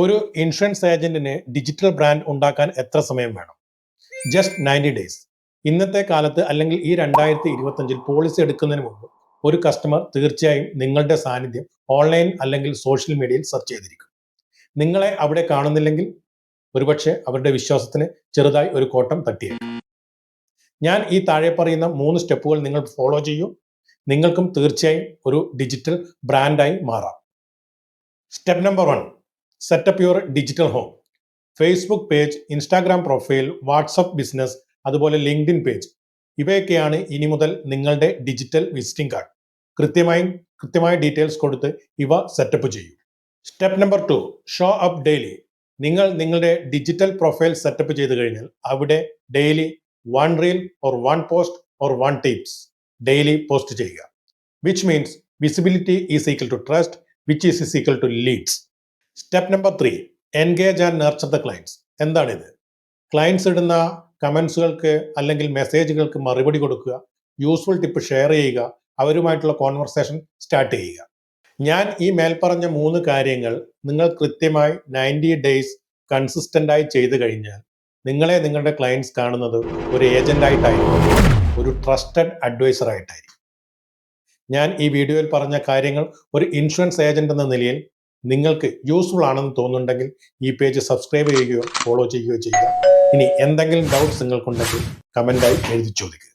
ഒരു insurance ഏജന്റിന് digital brand ഉണ്ടാക്കാൻ എത്ര സമയം വേണം? Just 90 days. ഇന്നത്തെ കാലത്ത് അല്ലെങ്കിൽ ഈ 2025 പോളിസി എടുക്കുന്നതിന് മുമ്പ് ഒരു കസ്റ്റമർ തീർച്ചയായും നിങ്ങളുടെ സാന്നിധ്യം ഓൺലൈൻ അല്ലെങ്കിൽ സോഷ്യൽ മീഡിയയിൽ സെർച്ച് ചെയ്തിരിക്കും. നിങ്ങളെ അവിടെ കാണുന്നില്ലെങ്കിൽ ഒരുപക്ഷെ അവരുടെ വിശ്വാസത്തിന് ചെറുതായി ഒരു കോട്ടം തട്ടിയേക്കും. ഞാൻ ഈ താഴെ പറയുന്ന 3 സ്റ്റെപ്പുകൾ നിങ്ങൾ ഫോളോ ചെയ്യൂ. നിങ്ങൾക്കും തീർച്ചയായും ഒരു ഡിജിറ്റൽ ബ്രാൻഡായി മാറാം. Step number 1, setup your digital home. Facebook page, Instagram profile, WhatsApp business, അതുപോലെ ലിങ്ക്ഡിൻ പേജ്, ഇവയൊക്കെയാണ് ഇനി മുതൽ നിങ്ങളുടെ ഡിജിറ്റൽ വിസിറ്റിംഗ് കാർഡ്. കൃത്യമായ ഡീറ്റെയിൽസ് കൊടുത്ത് ഇവ സെറ്റപ്പ് ചെയ്യൂ. Step number 2, show up daily. നിങ്ങൾ നിങ്ങളുടെ ഡിജിറ്റൽ പ്രൊഫൈൽ സെറ്റപ്പ് ചെയ്ത് കഴിഞ്ഞാൽ അവിടെ daily 1 reel or 1 post or 1 tips daily post ചെയ്യുക. Which means visibility is equal to trust, which is equal to Leeds. Step number 3, engage and nurture the clients. എന്താണിത്? Clients ഇടുന്ന കമൻസുകൾക്ക് അല്ലെങ്കിൽ മെസ്സേജുകൾക്ക് മറുപടി കൊടുക്കുക, യൂസ്ഫുൾ ടിപ്പ് ഷെയർ ചെയ്യുക, അവരുമായിട്ടുള്ള conversation start ചെയ്യുക. ഞാൻ ഈ മേൽപ്പറഞ്ഞ 3 കാര്യങ്ങൾ നിങ്ങൾ കൃത്യമായി 90 ഡേയ്സ് കൺസിസ്റ്റൻ്റായി ചെയ്തു കഴിഞ്ഞാൽ നിങ്ങളെ നിങ്ങളുടെ ക്ലയൻസ് കാണുന്നത് ഒരു ഏജന്റായിട്ടായിരിക്കും, ഒരു ട്രസ്റ്റഡ് അഡ്വൈസർ ആയിട്ടായിരിക്കും. ഞാൻ ഈ വീഡിയോയിൽ പറഞ്ഞ കാര്യങ്ങൾ ഒരു ഇൻഷുറൻസ് ഏജന്റ് എന്ന നിലയിൽ നിങ്ങൾക്ക് യൂസ്ഫുൾ ആണെന്ന് തോന്നുന്നുണ്ടെങ്കിൽ ഈ പേജ് സബ്സ്ക്രൈബ് ചെയ്യുകയോ ഫോളോ ചെയ്യുകയോ ചെയ്യുക. ഇനി എന്തെങ്കിലും ഡൗട്ട്സ് നിങ്ങൾക്കുണ്ടെങ്കിൽ കമൻ്റായി എഴുതി ചോദിക്കുക.